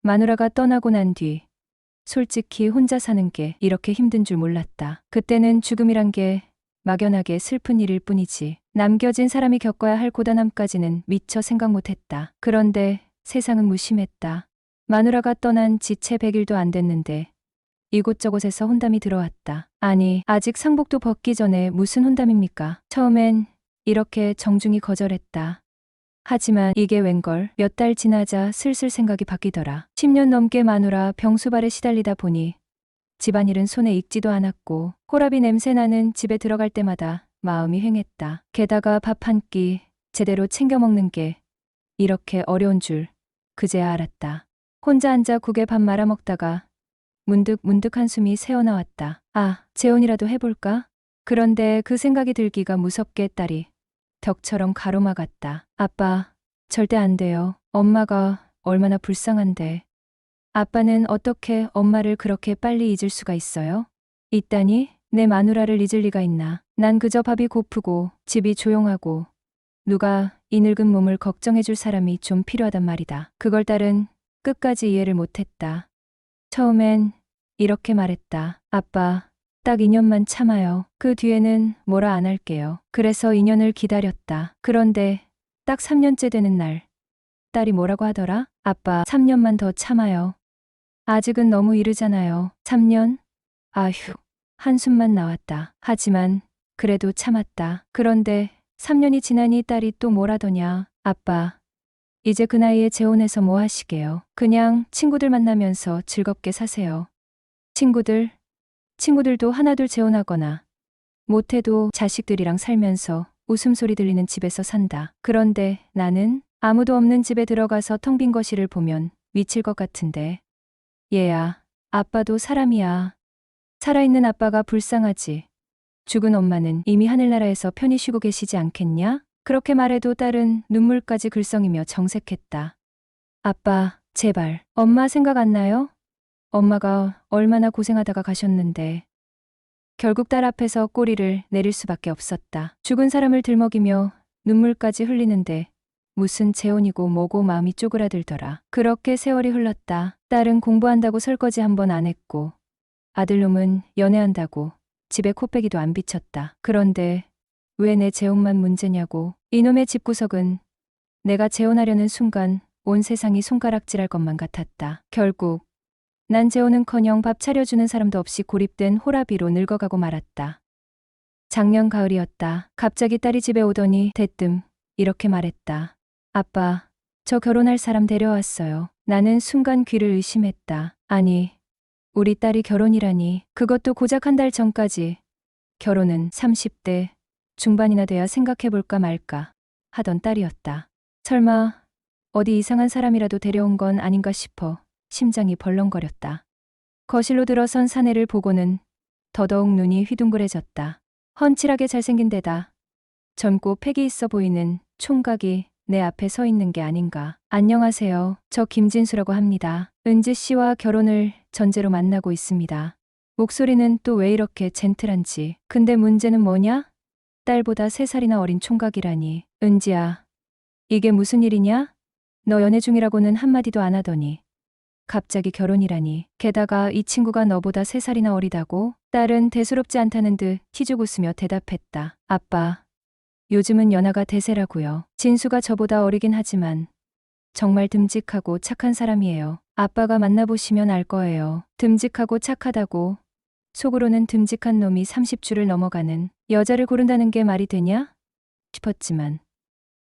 마누라가 떠나고 난 뒤 솔직히 혼자 사는 게 이렇게 힘든 줄 몰랐다. 그때는 죽음이란 게 막연하게 슬픈 일일 뿐이지 남겨진 사람이 겪어야 할 고단함까지는 미처 생각 못했다. 그런데 세상은 무심했다. 마누라가 떠난 지 채 100일도 안 됐는데 이곳저곳에서 혼담이 들어왔다. 아니, 아직 상복도 벗기 전에 무슨 혼담입니까? 처음엔 이렇게 정중히 거절했다. 하지만 이게 웬걸 몇 달 지나자 슬슬 생각이 바뀌더라. 10년 넘게 마누라 병수발에 시달리다 보니 집안일은 손에 익지도 않았고 호랍이 냄새나는 집에 들어갈 때마다 마음이 횡했다. 게다가 밥 한 끼 제대로 챙겨 먹는 게 이렇게 어려운 줄 그제야 알았다. 혼자 앉아 국에 밥 말아 먹다가 문득 한숨이 새어나왔다. 아, 재혼이라도 해볼까? 그런데 그 생각이 들기가 무섭게 딸이 벽처럼 가로막았다. 아빠, 절대 안 돼요. 엄마가 얼마나 불쌍한데. 아빠는 어떻게 엄마를 그렇게 빨리 잊을 수가 있어요? 있다니? 내 마누라를 잊을 리가 있나. 난 그저 밥이 고프고 집이 조용하고 누가 이 늙은 몸을 걱정해줄 사람이 좀 필요하단 말이다. 그걸 딸은 끝까지 이해를 못했다. 처음엔 이렇게 말했다. 아빠, 딱 2년만 참아요. 그 뒤에는 뭐라 안 할게요. 그래서 2년을 기다렸다. 그런데 딱 3년째 되는 날 딸이 뭐라고 하더라? 아빠, 3년만 더 참아요. 아직은 너무 이르잖아요. 3년? 아휴, 한숨만 나왔다. 하지만 그래도 참았다. 그런데 3년이 지나니 딸이 또 뭐라더냐. 아빠, 이제 그 나이에 재혼해서 뭐 하시게요? 그냥 친구들 만나면서 즐겁게 사세요. 친구들도 하나둘 재혼하거나 못해도 자식들이랑 살면서 웃음소리 들리는 집에서 산다. 그런데 나는 아무도 없는 집에 들어가서 텅 빈 거실을 보면 미칠 것 같은데. 얘야, 아빠도 사람이야. 살아있는 아빠가 불쌍하지. 죽은 엄마는 이미 하늘나라에서 편히 쉬고 계시지 않겠냐? 그렇게 말해도 딸은 눈물까지 글썽이며 정색했다. 아빠, 제발, 엄마 생각 안 나요? 엄마가 얼마나 고생하다가 가셨는데. 결국 딸 앞에서 꼬리를 내릴 수밖에 없었다. 죽은 사람을 들먹이며 눈물까지 흘리는데 무슨 재혼이고 뭐고 마음이 쪼그라들더라. 그렇게 세월이 흘렀다. 딸은 공부한다고 설거지 한 번 안 했고 아들놈은 연애한다고 집에 코빼기도 안 비쳤다. 그런데 왜 내 재혼만 문제냐고. 이놈의 집구석은 내가 재혼하려는 순간 온 세상이 손가락질할 것만 같았다. 결국 난 재혼은커녕 밥 차려주는 사람도 없이 고립된 호라비로 늙어가고 말았다. 작년 가을이었다. 갑자기 딸이 집에 오더니 대뜸 이렇게 말했다. 아빠, 저 결혼할 사람 데려왔어요. 나는 순간 귀를 의심했다. 아니, 우리 딸이 결혼이라니. 그것도 고작 한 달 전까지 결혼은 30대 중반이나 돼야 생각해볼까 말까 하던 딸이었다. 설마 어디 이상한 사람이라도 데려온 건 아닌가 싶어 심장이 벌렁거렸다. 거실로 들어선 사내를 보고는 더더욱 눈이 휘둥그레졌다. 훤칠하게 잘생긴 데다 젊고 패기 있어 보이는 총각이 내 앞에 서 있는 게 아닌가. 안녕하세요. 저 김진수라고 합니다. 은지 씨와 결혼을 전제로 만나고 있습니다. 목소리는 또 왜 이렇게 젠틀한지. 근데 문제는 뭐냐? 딸보다 3살이나 어린 총각이라니. 은지야, 이게 무슨 일이냐? 너 연애 중이라고는 한마디도 안 하더니 갑자기 결혼이라니. 게다가 이 친구가 너보다 3살이나 어리다고? 딸은 대수롭지 않다는 듯 티죽 웃으며 대답했다. 아빠, 요즘은 연하가 대세라고요. 진수가 저보다 어리긴 하지만 정말 듬직하고 착한 사람이에요. 아빠가 만나보시면 알 거예요. 듬직하고 착하다고 속으로는 듬직한 놈이 30주를 넘어가는 여자를 고른다는 게 말이 되냐? 싶었지만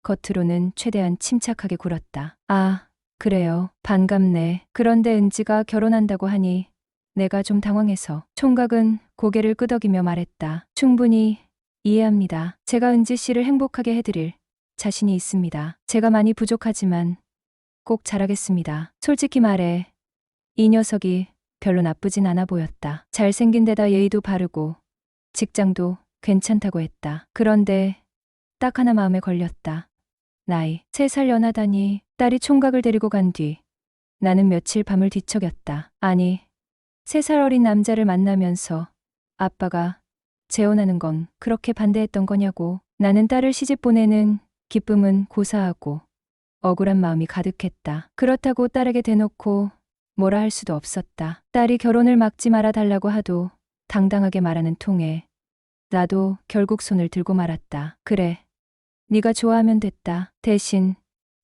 겉으로는 최대한 침착하게 굴었다. 아, 그래요. 반갑네. 그런데 은지가 결혼한다고 하니 내가 좀 당황해서. 총각은 고개를 끄덕이며 말했다. 충분히 이해합니다. 제가 은지 씨를 행복하게 해드릴 자신이 있습니다. 제가 많이 부족하지만 꼭 잘하겠습니다. 솔직히 말해 이 녀석이 별로 나쁘진 않아 보였다. 잘생긴 데다 예의도 바르고 직장도 괜찮다고 했다. 그런데 딱 하나 마음에 걸렸다. 나이 3살 연하다니. 딸이 총각을 데리고 간 뒤 나는 며칠 밤을 뒤척였다. 아니, 3살 어린 남자를 만나면서 아빠가 재혼하는 건 그렇게 반대했던 거냐고. 나는 딸을 시집 보내는 기쁨은 고사하고 억울한 마음이 가득했다. 그렇다고 딸에게 대놓고 뭐라 할 수도 없었다. 딸이 결혼을 막지 말아 달라고 하도 당당하게 말하는 통에 나도 결국 손을 들고 말았다. 그래. 네가 좋아하면 됐다. 대신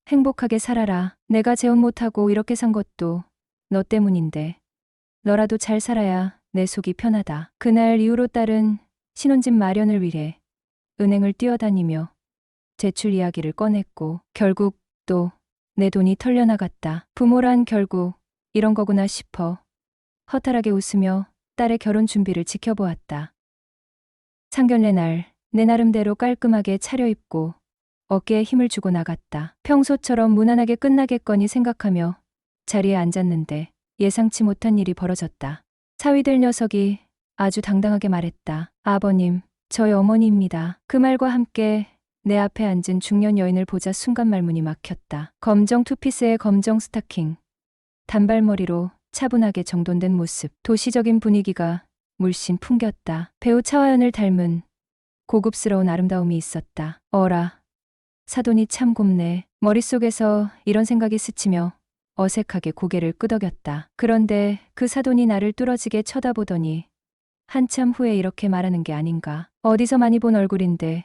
행복하게 살아라. 내가 재혼 못하고 이렇게 산 것도 너 때문인데 너라도 잘 살아야 내 속이 편하다. 그날 이후로 딸은 신혼집 마련을 위해 은행을 뛰어다니며 대출 이야기를 꺼냈고 결국 또 내 돈이 털려나갔다. 부모란 결국 이런 거구나 싶어 허탈하게 웃으며 딸의 결혼 준비를 지켜보았다. 상견례 날 내 나름대로 깔끔하게 차려입고 어깨에 힘을 주고 나갔다. 평소처럼 무난하게 끝나겠거니 생각하며 자리에 앉았는데 예상치 못한 일이 벌어졌다. 사위될 녀석이 아주 당당하게 말했다. 아버님, 저희 어머니입니다. 그 말과 함께 내 앞에 앉은 중년 여인을 보자 순간 말문이 막혔다. 검정 투피스에 검정 스타킹, 단발머리로 차분하게 정돈된 모습, 도시적인 분위기가 물씬 풍겼다. 배우 차화연을 닮은 고급스러운 아름다움이 있었다. 어라, 사돈이 참 곱네. 머릿속에서 이런 생각이 스치며 어색하게 고개를 끄덕였다. 그런데 그 사돈이 나를 뚫어지게 쳐다보더니 한참 후에 이렇게 말하는 게 아닌가. 어디서 많이 본 얼굴인데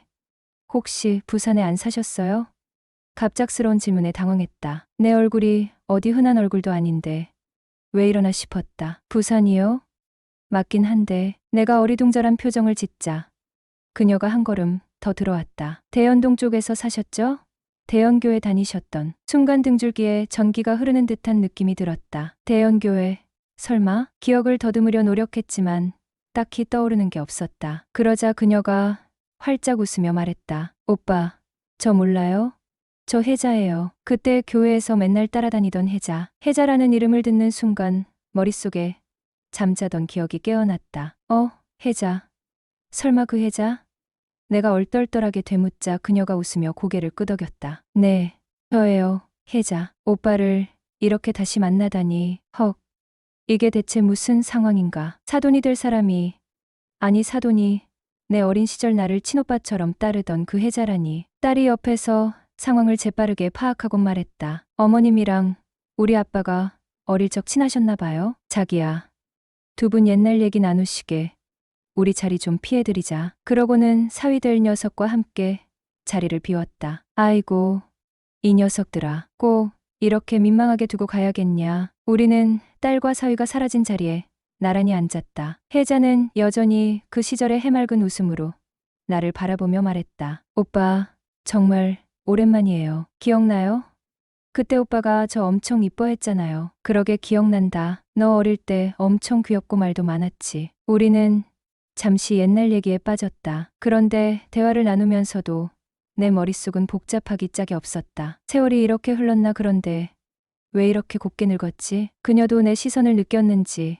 혹시 부산에 안 사셨어요? 갑작스러운 질문에 당황했다. 내 얼굴이 어디 흔한 얼굴도 아닌데 왜 이러나 싶었다. 부산이요? 맞긴 한데 내가 어리둥절한 표정을 짓자 그녀가 한 걸음 더 들어왔다. 대연동 쪽에서 사셨죠? 대연교회 다니셨던 순간 등줄기에 전기가 흐르는 듯한 느낌이 들었다. 대연교회, 설마? 기억을 더듬으려 노력했지만 딱히 떠오르는 게 없었다. 그러자 그녀가 활짝 웃으며 말했다. 오빠, 저 몰라요? 저 혜자예요. 그때 교회에서 맨날 따라다니던 혜자. 혜자라는 이름을 듣는 순간 머릿속에 잠자던 기억이 깨어났다. 혜자. 설마 그 혜자? 내가 얼떨떨하게 되묻자 그녀가 웃으며 고개를 끄덕였다. 네, 저예요, 혜자. 오빠를 이렇게 다시 만나다니, 헉. 이게 대체 무슨 상황인가. 사돈이 될 사람이, 아니 사돈이 내 어린 시절 나를 친오빠처럼 따르던 그 혜자라니. 딸이 옆에서 상황을 재빠르게 파악하곤 말했다. 어머님이랑 우리 아빠가 어릴 적 친하셨나 봐요. 자기야, 두 분 옛날 얘기 나누시게 우리 자리 좀 피해드리자. 그러고는 사위될 녀석과 함께 자리를 비웠다. 아이고, 이 녀석들아. 꼭 이렇게 민망하게 두고 가야겠냐. 우리는 딸과 사위가 사라진 자리에 나란히 앉았다. 혜자는 여전히 그 시절의 해맑은 웃음으로 나를 바라보며 말했다. 오빠, 정말 오랜만이에요. 기억나요? 그때 오빠가 저 엄청 이뻐했잖아요. 그러게 기억난다. 너 어릴 때 엄청 귀엽고 말도 많았지. 우리는 잠시 옛날 얘기에 빠졌다. 그런데 대화를 나누면서도 내 머릿속은 복잡하기 짝이 없었다. 세월이 이렇게 흘렀나. 그런데 왜 이렇게 곱게 늙었지? 그녀도 내 시선을 느꼈는지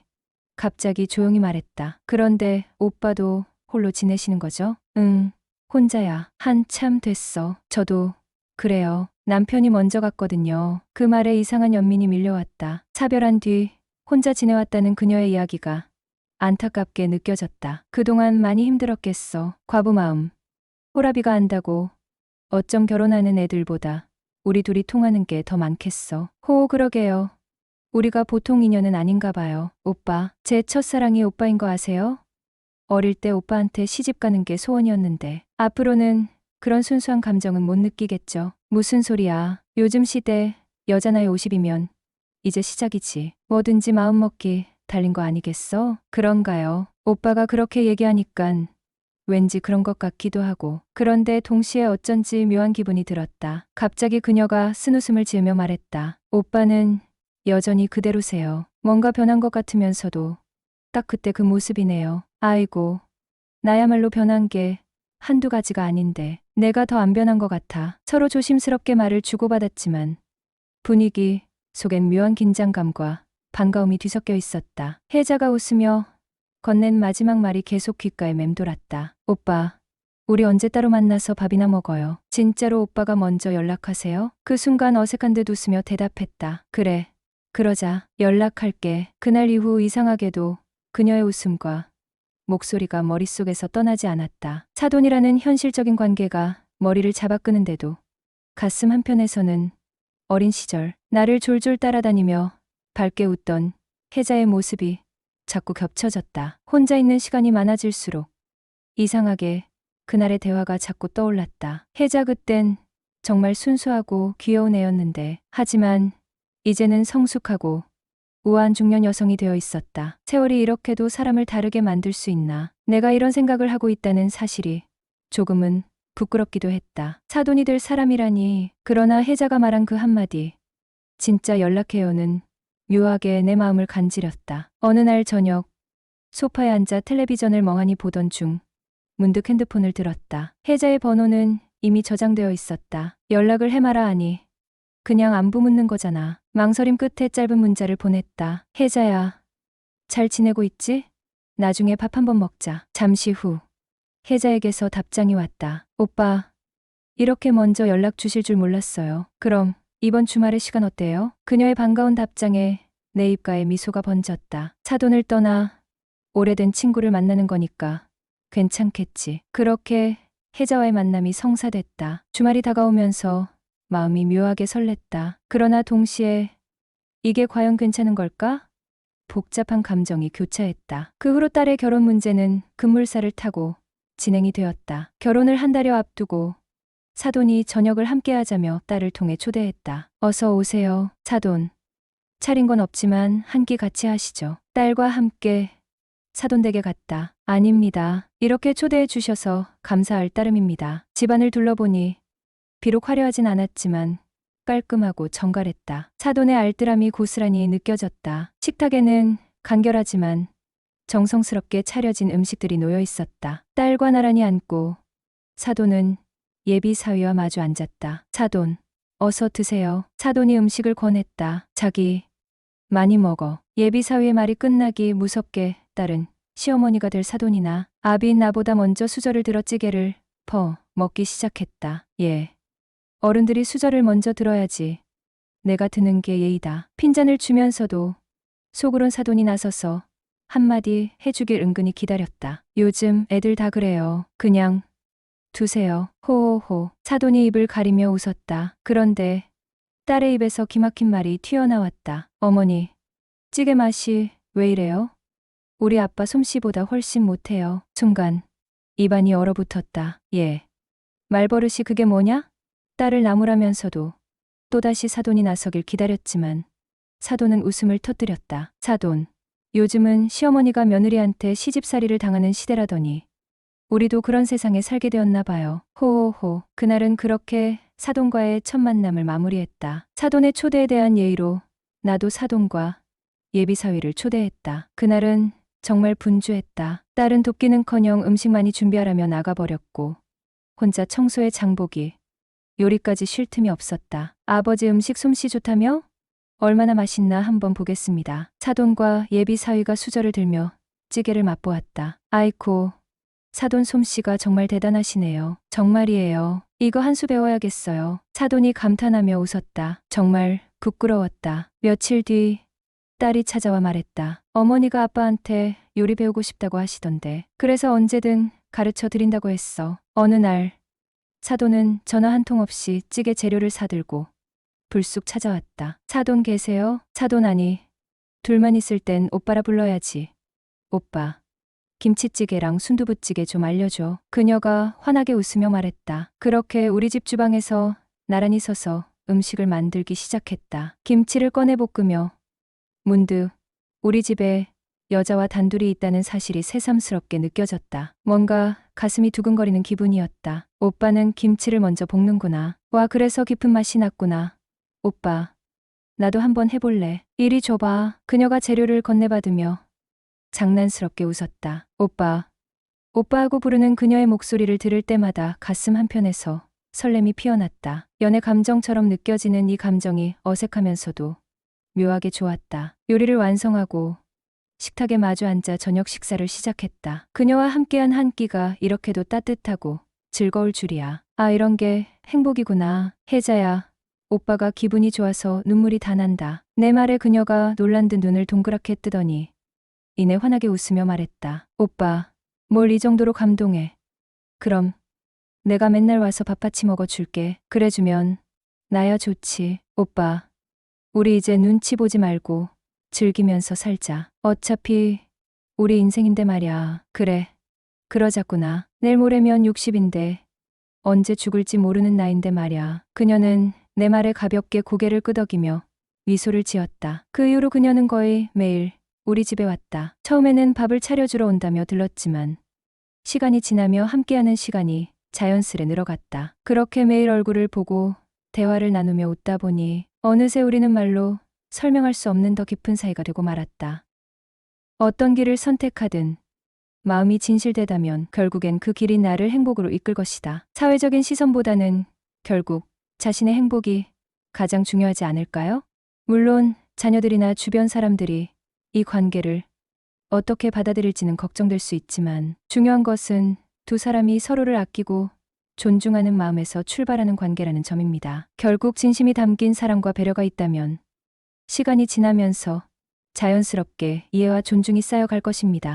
갑자기 조용히 말했다. 그런데 오빠도 홀로 지내시는 거죠? 응, 혼자야. 한참 됐어. 저도 그래요. 남편이 먼저 갔거든요. 그 말에 이상한 연민이 밀려왔다. 사별한 뒤 혼자 지내왔다는 그녀의 이야기가 안타깝게 느껴졌다. 그동안 많이 힘들었겠어. 과부마음. 호라비가 안다고 어쩜 결혼하는 애들보다 우리 둘이 통하는 게 더 많겠어. 그러게요. 우리가 보통 인연은 아닌가 봐요. 오빠, 제 첫사랑이 오빠인 거 아세요? 어릴 때 오빠한테 시집 가는 게 소원이었는데 앞으로는 그런 순수한 감정은 못 느끼겠죠. 무슨 소리야. 요즘 시대 여자 나이 50이면 이제 시작이지. 뭐든지 마음먹기 달린 거 아니겠어? 그런가요? 오빠가 그렇게 얘기하니깐 왠지 그런 것 같기도 하고. 그런데 동시에 어쩐지 묘한 기분이 들었다. 갑자기 그녀가 쓴웃음을 지으며 말했다. 오빠는 여전히 그대로세요. 뭔가 변한 것 같으면서도 딱 그때 그 모습이네요. 아이고, 나야말로 변한 게 한두 가지가 아닌데 내가 더 안 변한 것 같아. 서로 조심스럽게 말을 주고받았지만 분위기 속엔 묘한 긴장감과 반가움이 뒤섞여 있었다. 혜자가 웃으며 건넨 마지막 말이 계속 귓가에 맴돌았다. 오빠, 우리 언제 따로 만나서 밥이나 먹어요. 진짜로 오빠가 먼저 연락하세요. 그 순간 어색한 듯 웃으며 대답했다. 그래, 그러자. 연락할게. 그날 이후 이상하게도 그녀의 웃음과 목소리가 머릿속에서 떠나지 않았다. 사돈이라는 현실적인 관계가 머리를 잡아끄는데도 가슴 한편에서는 어린 시절 나를 졸졸 따라다니며 밝게 웃던 혜자의 모습이 자꾸 겹쳐졌다. 혼자 있는 시간이 많아질수록 이상하게 그날의 대화가 자꾸 떠올랐다. 혜자 그땐 정말 순수하고 귀여운 애였는데, 하지만 이제는 성숙하고 우아한 중년 여성이 되어 있었다. 세월이 이렇게도 사람을 다르게 만들 수 있나. 내가 이런 생각을 하고 있다는 사실이 조금은 부끄럽기도 했다. 사돈이 될 사람이라니. 그러나 혜자가 말한 그 한마디, 진짜 연락해요는 묘하게 내 마음을 간지렸다. 어느 날 저녁, 소파에 앉아 텔레비전을 멍하니 보던 중 문득 핸드폰을 들었다. 혜자의 번호는 이미 저장되어 있었다. 연락을 해마라 하니 그냥 안부 묻는 거잖아. 망설임 끝에 짧은 문자를 보냈다. 혜자야, 잘 지내고 있지? 나중에 밥 한번 먹자. 잠시 후 혜자에게서 답장이 왔다. 오빠, 이렇게 먼저 연락 주실 줄 몰랐어요. 그럼 이번 주말에 시간 어때요? 그녀의 반가운 답장에 내 입가에 미소가 번졌다. 사돈을 떠나 오래된 친구를 만나는 거니까 괜찮겠지. 그렇게 혜자와의 만남이 성사됐다. 주말이 다가오면서 마음이 묘하게 설렜다. 그러나 동시에 이게 과연 괜찮은 걸까? 복잡한 감정이 교차했다. 그 후로 딸의 결혼 문제는 급물살을 타고 진행이 되었다. 결혼을 한 달여 앞두고 사돈이 저녁을 함께 하자며 딸을 통해 초대했다. 어서 오세요, 사돈. 차린 건 없지만 한 끼 같이 하시죠. 딸과 함께 사돈댁에 갔다. 아닙니다. 이렇게 초대해 주셔서 감사할 따름입니다. 집안을 둘러보니 비록 화려하진 않았지만 깔끔하고 정갈했다. 사돈의 알뜰함이 고스란히 느껴졌다. 식탁에는 간결하지만 정성스럽게 차려진 음식들이 놓여 있었다. 딸과 나란히 앉고 사돈은 예비 사위와 마주 앉았다. 사돈, 어서 드세요. 사돈이 음식을 권했다. 자기, 많이 먹어. 예비 사위의 말이 끝나기 무섭게 딸은 시어머니가 될 사돈이나 아비인 나보다 먼저 수저를 들어 찌개를 퍼 먹기 시작했다. 예. 어른들이 수저를 먼저 들어야지. 내가 드는 게 예의다. 핀잔을 주면서도 속으론 사돈이 나서서 한마디 해주길 은근히 기다렸다. 요즘 애들 다 그래요. 그냥 두세요. 호호호. 사돈이 입을 가리며 웃었다. 그런데 딸의 입에서 기막힌 말이 튀어나왔다. 어머니, 찌개 맛이 왜 이래요? 우리 아빠 솜씨보다 훨씬 못해요. 순간 입안이 얼어붙었다. 예. 말버릇이 그게 뭐냐? 딸을 나무라면서도 또다시 사돈이 나서길 기다렸지만 사돈은 웃음을 터뜨렸다. 사돈, 요즘은 시어머니가 며느리한테 시집살이를 당하는 시대라더니 우리도 그런 세상에 살게 되었나 봐요. 호호호. 그날은 그렇게 사돈과의 첫 만남을 마무리했다. 사돈의 초대에 대한 예의로 나도 사돈과 예비사위를 초대했다. 그날은 정말 분주했다. 딸은 돕기는커녕 음식만이 준비하라며 나가버렸고 혼자 청소에 장보기, 요리까지 쉴 틈이 없었다. 아버지 음식 솜씨 좋다며? 얼마나 맛있나 한번 보겠습니다. 사돈과 예비사위가 수저를 들며 찌개를 맛보았다. 아이코, 사돈 솜씨가 정말 대단하시네요. 정말이에요. 이거 한 수 배워야겠어요. 사돈이 감탄하며 웃었다. 정말 부끄러웠다. 며칠 뒤 딸이 찾아와 말했다. 어머니가 아빠한테 요리 배우고 싶다고 하시던데. 그래서 언제든 가르쳐 드린다고 했어. 어느 날 사돈은 전화 한 통 없이 찌개 재료를 사들고 불쑥 찾아왔다. 사돈 계세요? 사돈 아니. 둘만 있을 땐 오빠라 불러야지. 오빠, 김치찌개랑 순두부찌개 좀 알려줘. 그녀가 환하게 웃으며 말했다. 그렇게 우리 집 주방에서 나란히 서서 음식을 만들기 시작했다. 김치를 꺼내 볶으며 문득 우리 집에 여자와 단둘이 있다는 사실이 새삼스럽게 느껴졌다. 뭔가 가슴이 두근거리는 기분이었다. 오빠는 김치를 먼저 볶는구나. 와, 그래서 깊은 맛이 났구나. 오빠, 나도 한번 해볼래. 이리 줘봐. 그녀가 재료를 건네받으며 장난스럽게 웃었다. 오빠, 오빠하고 부르는 그녀의 목소리를 들을 때마다 가슴 한편에서 설렘이 피어났다. 연애 감정처럼 느껴지는 이 감정이 어색하면서도 묘하게 좋았다. 요리를 완성하고 식탁에 마주 앉아 저녁 식사를 시작했다. 그녀와 함께한 한 끼가 이렇게도 따뜻하고 즐거울 줄이야. 아, 이런 게 행복이구나. 혜자야, 오빠가 기분이 좋아서 눈물이 다 난다. 내 말에 그녀가 놀란 듯 눈을 동그랗게 뜨더니 이내 환하게 웃으며 말했다. 오빠, 뭘 이 정도로 감동해. 그럼 내가 맨날 와서 밥같이 먹어줄게. 그래주면 나야 좋지. 오빠, 우리 이제 눈치 보지 말고 즐기면서 살자. 어차피 우리 인생인데 말야. 그래. 그러자꾸나. 내일 모레면 60인데 언제 죽을지 모르는 나인데 말야. 그녀는 내 말에 가볍게 고개를 끄덕이며 미소를 지었다. 그 이후로 그녀는 거의 매일 우리 집에 왔다. 처음에는 밥을 차려주러 온다며 들렀지만 시간이 지나며 함께하는 시간이 자연스레 늘어갔다. 그렇게 매일 얼굴을 보고 대화를 나누며 웃다 보니 어느새 우리는 말로 설명할 수 없는 더 깊은 사이가 되고 말았다. 어떤 길을 선택하든 마음이 진실되다면 결국엔 그 길이 나를 행복으로 이끌 것이다. 사회적인 시선보다는 결국 자신의 행복이 가장 중요하지 않을까요? 물론 자녀들이나 주변 사람들이 이 관계를 어떻게 받아들일지는 걱정될 수 있지만 중요한 것은 두 사람이 서로를 아끼고 존중하는 마음에서 출발하는 관계라는 점입니다. 결국 진심이 담긴 사랑과 배려가 있다면 시간이 지나면서 자연스럽게 이해와 존중이 쌓여갈 것입니다.